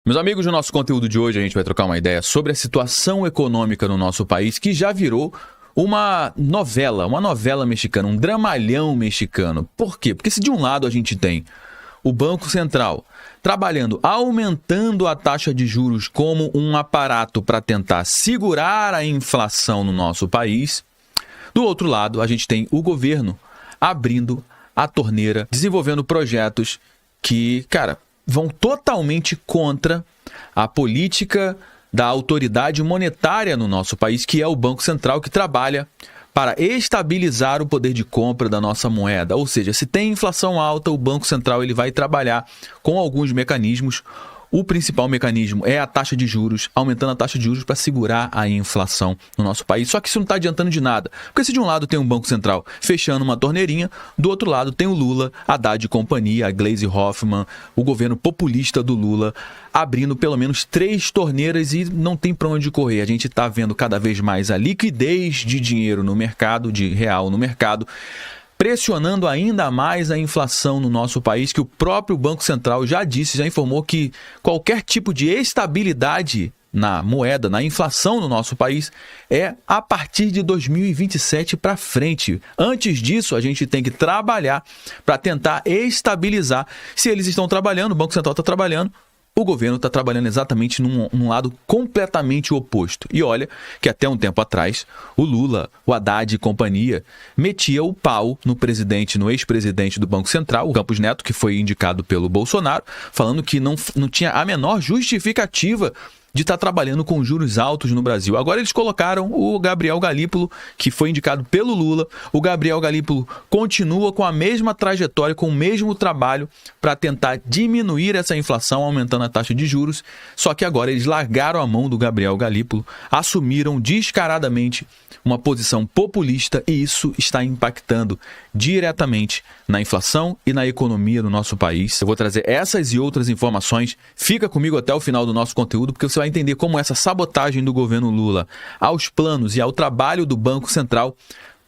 Meus amigos, no nosso conteúdo de hoje a gente vai trocar uma ideia sobre a situação econômica no nosso país, que já virou uma novela mexicana, um dramalhão mexicano. Por quê? Porque se de um lado a gente tem o Banco Central trabalhando, aumentando a taxa de juros como um aparato para tentar segurar a inflação no nosso país, do outro lado a gente tem o governo abrindo a torneira, desenvolvendo projetos que, vão totalmente contra a política da autoridade monetária no nosso país, que é o Banco Central, que trabalha para estabilizar o poder de compra da nossa moeda. Ou seja, se tem inflação alta, o Banco Central ele vai trabalhar com alguns mecanismos. O principal mecanismo é a taxa de juros, aumentando a taxa de juros para segurar a inflação no nosso país. Só que isso não está adiantando de nada, porque se de um lado tem um Banco Central fechando uma torneirinha, do outro lado tem o Lula, Haddad e companhia, a Gleisi Hoffmann, o governo populista do Lula, abrindo pelo menos 3 torneiras e não tem para onde correr. A gente está vendo cada vez mais a liquidez de dinheiro no mercado, de real no mercado, pressionando ainda mais a inflação no nosso país, que o próprio Banco Central já informou que qualquer tipo de estabilidade na moeda, na inflação no nosso país, é a partir de 2027 para frente. Antes disso, a gente tem que trabalhar para tentar estabilizar. Se eles estão trabalhando, o Banco Central está trabalhando, o governo está trabalhando exatamente num lado completamente oposto. E olha que até um tempo atrás, o Lula, o Haddad e companhia metia o pau no ex-presidente do Banco Central, o Campos Neto, que foi indicado pelo Bolsonaro, falando que não tinha a menor justificativa de estar trabalhando com juros altos no Brasil. Agora eles colocaram o Gabriel Galípolo, que foi indicado pelo Lula. O Gabriel Galípolo continua com a mesma trajetória, com o mesmo trabalho para tentar diminuir essa inflação, aumentando a taxa de juros. Só que agora eles largaram a mão do Gabriel Galípolo, assumiram descaradamente uma posição populista e isso está impactando diretamente na inflação e na economia do nosso país. Eu vou trazer essas e outras informações. Fica comigo até o final do nosso conteúdo, porque você vai entender como essa sabotagem do governo Lula aos planos e ao trabalho do Banco Central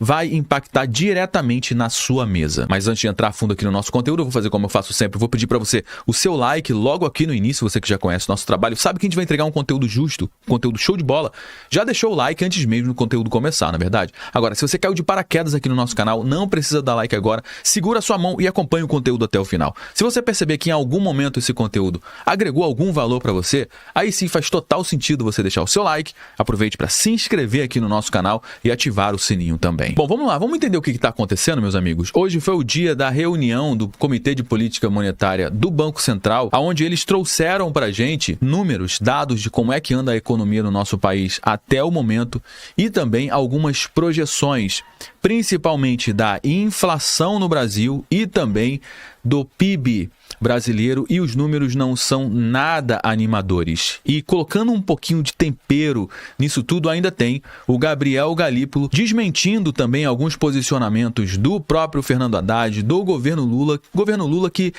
vai impactar diretamente na sua mesa. Mas antes de entrar a fundo aqui no nosso conteúdo, eu vou fazer como eu faço sempre, eu vou pedir para você o seu like logo aqui no início, você que já conhece o nosso trabalho, sabe que a gente vai entregar um conteúdo justo, um conteúdo show de bola, já deixou o like antes mesmo do conteúdo começar, na verdade? Agora, se você caiu de paraquedas aqui no nosso canal, não precisa dar like agora, segura a sua mão e acompanhe o conteúdo até o final. Se você perceber que em algum momento esse conteúdo agregou algum valor para você, aí sim faz total sentido você deixar o seu like, aproveite para se inscrever aqui no nosso canal e ativar o sininho também. Bom, vamos lá, vamos entender o que está acontecendo, meus amigos. Hoje foi o dia da reunião do Comitê de Política Monetária do Banco Central, onde eles trouxeram para a gente números, dados de como é que anda a economia no nosso país até o momento e também algumas projeções, principalmente da inflação no Brasil e também do PIB brasileiro, e os números não são nada animadores. E colocando um pouquinho de tempero nisso tudo, ainda tem o Gabriel Galípolo desmentindo também alguns posicionamentos do próprio Fernando Haddad, do governo Lula que,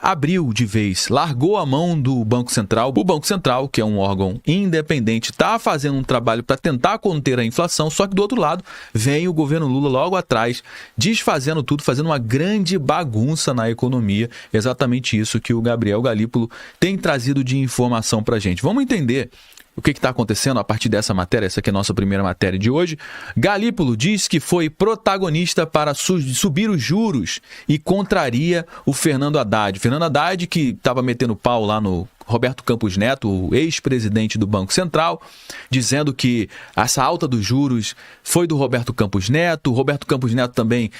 abriu de vez, largou a mão do Banco Central. O Banco Central, que é um órgão independente, está fazendo um trabalho para tentar conter a inflação, só que do outro lado vem o governo Lula logo atrás, desfazendo tudo, fazendo uma grande bagunça na economia. Exatamente isso que o Gabriel Galípolo tem trazido de informação para a gente. Vamos entender o que está acontecendo a partir dessa matéria. Essa aqui é a nossa primeira matéria de hoje. Galípolo diz que foi protagonista para subir os juros e contraria o Fernando Haddad. Fernando Haddad, que estava metendo pau lá no Roberto Campos Neto, o ex-presidente do Banco Central, dizendo que essa alta dos juros foi do Roberto Campos Neto. O Roberto Campos Neto também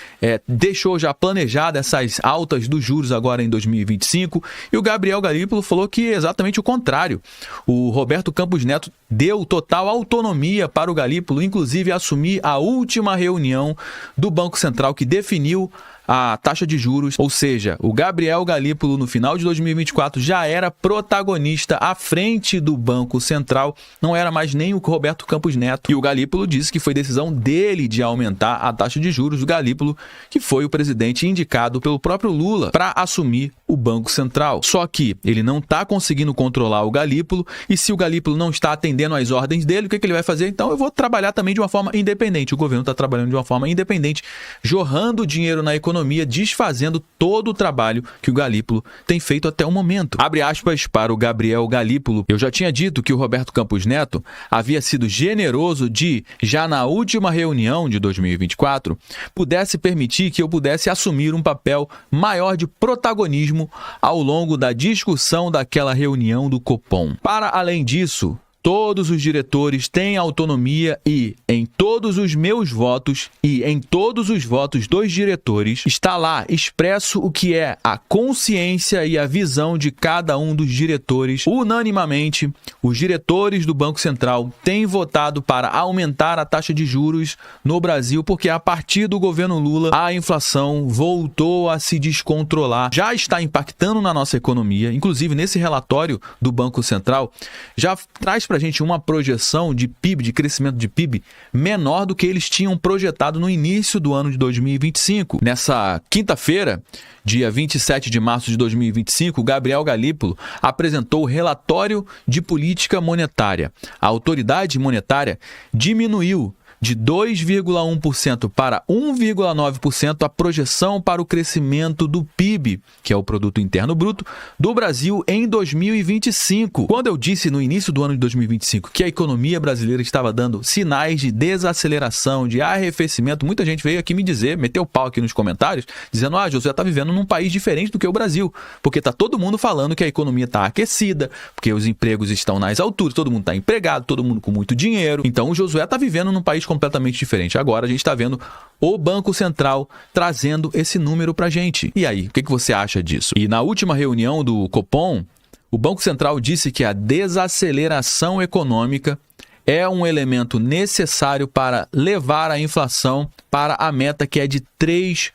deixou já planejada essas altas dos juros agora em 2025. E o Gabriel Galípolo falou que é exatamente o contrário. O Roberto Campos Neto deu total autonomia para o Galípolo, inclusive assumir a última reunião do Banco Central que definiu a taxa de juros, ou seja, o Gabriel Galípolo no final de 2024 já era protagonista à frente do Banco Central, não era mais nem o Roberto Campos Neto. E o Galípolo disse que foi decisão dele de aumentar a taxa de juros. O Galípolo, que foi o presidente indicado pelo próprio Lula para assumir o Banco Central. Só que ele não está conseguindo controlar o Galípolo, e se o Galípolo não está atendendo às ordens dele, o que ele vai fazer? Então eu vou trabalhar também de uma forma independente. O governo está trabalhando de uma forma independente, jorrando dinheiro na economia, desfazendo todo o trabalho que o Galípolo tem feito até o momento. Abre aspas para o Gabriel Galípolo. Eu já tinha dito que o Roberto Campos Neto havia sido generoso de, já na última reunião de 2024, pudesse permitir que eu pudesse assumir um papel maior de protagonismo ao longo da discussão daquela reunião do Copom. Para além disso, todos os diretores têm autonomia e, em todos os meus votos e em todos os votos dos diretores, está lá expresso o que é a consciência e a visão de cada um dos diretores. Unanimamente, os diretores do Banco Central têm votado para aumentar a taxa de juros no Brasil, porque a partir do governo Lula, a inflação voltou a se descontrolar. Já está impactando na nossa economia, inclusive nesse relatório do Banco Central, já traz para a gente uma projeção de PIB, de crescimento de PIB, menor do que eles tinham projetado no início do ano de 2025. Nessa quinta-feira, dia 27 de março de 2025, o Gabriel Galípolo apresentou o relatório de política monetária. A autoridade monetária diminuiu de 2,1% para 1,9% a projeção para o crescimento do PIB, que é o Produto Interno Bruto, do Brasil em 2025. Quando eu disse no início do ano de 2025 que a economia brasileira estava dando sinais de desaceleração, de arrefecimento, muita gente veio aqui me dizer, meteu o pau aqui nos comentários, dizendo: Josué está vivendo num país diferente do que o Brasil, porque está todo mundo falando que a economia está aquecida, porque os empregos estão nas alturas, todo mundo está empregado, todo mundo com muito dinheiro. Então o Josué está vivendo num país completamente diferente. Agora a gente está vendo o Banco Central trazendo esse número para a gente. E aí, o que você acha disso? E na última reunião do Copom, o Banco Central disse que a desaceleração econômica é um elemento necessário para levar a inflação para a meta que é de 3%.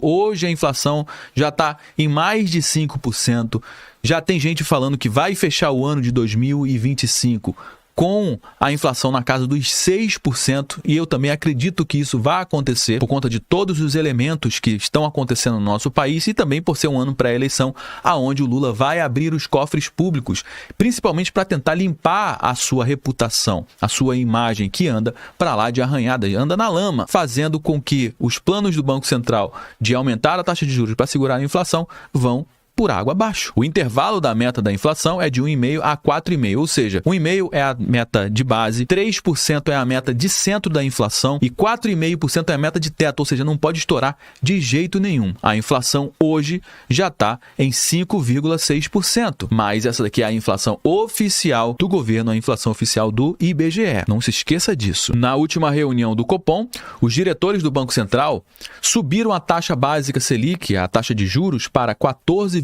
Hoje a inflação já está em mais de 5%. Já tem gente falando que vai fechar o ano de 2025 com a inflação na casa dos 6%, e eu também acredito que isso vai acontecer por conta de todos os elementos que estão acontecendo no nosso país e também por ser um ano pré-eleição, aonde o Lula vai abrir os cofres públicos, principalmente para tentar limpar a sua reputação, a sua imagem que anda para lá de arranhada, anda na lama, fazendo com que os planos do Banco Central de aumentar a taxa de juros para segurar a inflação vão por água abaixo. O intervalo da meta da inflação é de 1,5% a 4,5%, ou seja, 1,5% é a meta de base, 3% é a meta de centro da inflação e 4,5% é a meta de teto, ou seja, não pode estourar de jeito nenhum. A inflação hoje já está em 5,6%, mas essa daqui é a inflação oficial do governo, a inflação oficial do IBGE. Não se esqueça disso. Na última reunião do Copom, os diretores do Banco Central subiram a taxa básica Selic, a taxa de juros, para 14,25%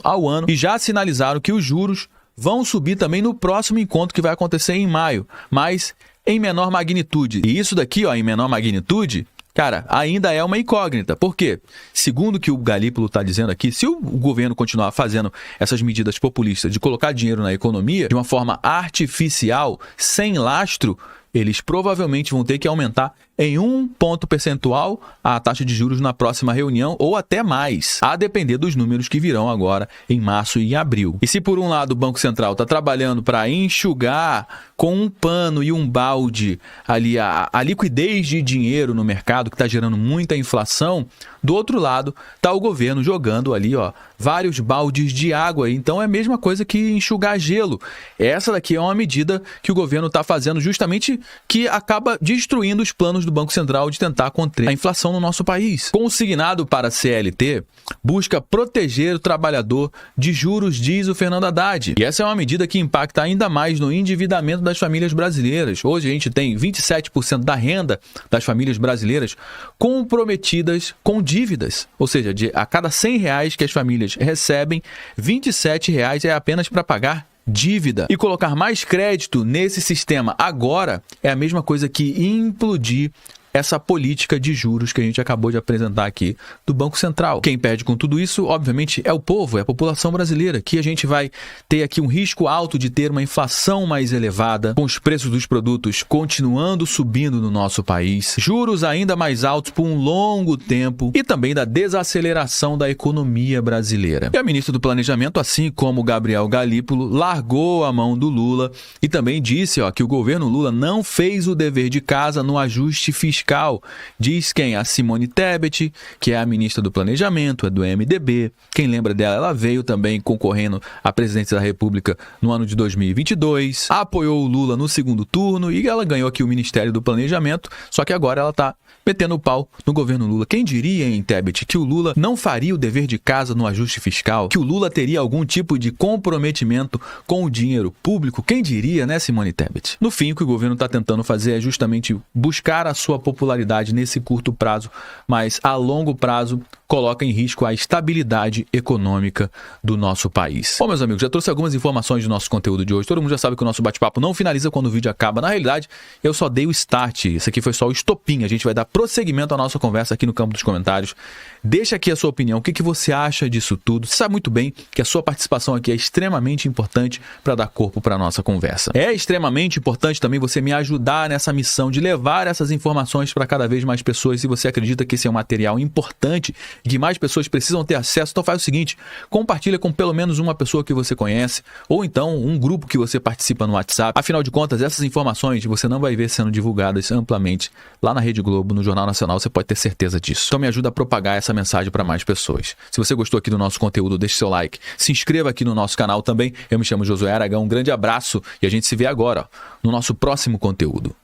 ao ano e já sinalizaram que os juros vão subir também no próximo encontro que vai acontecer em maio, mas em menor magnitude. E isso daqui, em menor magnitude, cara, ainda é uma incógnita. Por quê? Segundo o que o Galípolo está dizendo aqui, se o governo continuar fazendo essas medidas populistas de colocar dinheiro na economia de uma forma artificial, sem lastro, eles provavelmente vão ter que aumentar em 1 ponto percentual a taxa de juros na próxima reunião ou até mais, a depender dos números que virão agora em março e abril. E se por um lado o Banco Central está trabalhando para enxugar com um pano e um balde ali a liquidez de dinheiro no mercado que está gerando muita inflação, do outro lado está o governo jogando ali vários baldes de água. Então é a mesma coisa que enxugar gelo. Essa daqui é uma medida que o governo está fazendo justamente que acaba destruindo os planos do Banco Central de tentar conter a inflação no nosso país. Consignado para a CLT, busca proteger o trabalhador de juros, diz o Fernando Haddad. E essa é uma medida que impacta ainda mais no endividamento das famílias brasileiras. Hoje a gente tem 27% da renda das famílias brasileiras comprometidas com dívidas. Ou seja, a cada R$100 que as famílias recebem, R$27 é apenas para pagar dívida. E colocar mais crédito nesse sistema agora é a mesma coisa que implodir essa política de juros que a gente acabou de apresentar aqui do Banco Central. Quem perde com tudo isso, obviamente, é o povo, é a população brasileira, que a gente vai ter aqui um risco alto de ter uma inflação mais elevada, com os preços dos produtos continuando subindo no nosso país, juros ainda mais altos por um longo tempo e também da desaceleração da economia brasileira. E a ministra do Planejamento, assim como Gabriel Galípolo, largou a mão do Lula e também disse que o governo Lula não fez o dever de casa no ajuste fiscal. Diz quem? A Simone Tebet, que é a ministra do Planejamento, é do MDB. Quem lembra dela? Ela veio também concorrendo à presidência da República no ano de 2022, apoiou o Lula no segundo turno e ela ganhou aqui o Ministério do Planejamento, só que agora ela está metendo o pau no governo Lula. Quem diria, hein, Tebet, que o Lula não faria o dever de casa no ajuste fiscal? Que o Lula teria algum tipo de comprometimento com o dinheiro público? Quem diria, né, Simone Tebet? No fim, o que o governo está tentando fazer é justamente buscar a sua popularidade nesse curto prazo, mas a longo prazo coloca em risco a estabilidade econômica do nosso país. Bom, meus amigos, já trouxe algumas informações do nosso conteúdo de hoje. Todo mundo já sabe que o nosso bate-papo não finaliza quando o vídeo acaba. Na realidade, eu só dei o start. Isso aqui foi só o estopim. A gente vai dar prosseguimento à nossa conversa aqui no campo dos comentários. Deixa aqui a sua opinião. O que você acha disso tudo? Você sabe muito bem que a sua participação aqui é extremamente importante para dar corpo para a nossa conversa. É extremamente importante também você me ajudar nessa missão de levar essas informações para cada vez mais pessoas. Se você acredita que esse é um material importante e que mais pessoas precisam ter acesso, então faz o seguinte, compartilha com pelo menos uma pessoa que você conhece ou então um grupo que você participa no WhatsApp. Afinal de contas, essas informações você não vai ver sendo divulgadas amplamente lá na Rede Globo, no Jornal Nacional, você pode ter certeza disso. Então me ajuda a propagar essa mensagem para mais pessoas. Se você gostou aqui do nosso conteúdo, deixe seu like, se inscreva aqui no nosso canal também. Eu me chamo Josué Aragão, um grande abraço e a gente se vê agora no nosso próximo conteúdo.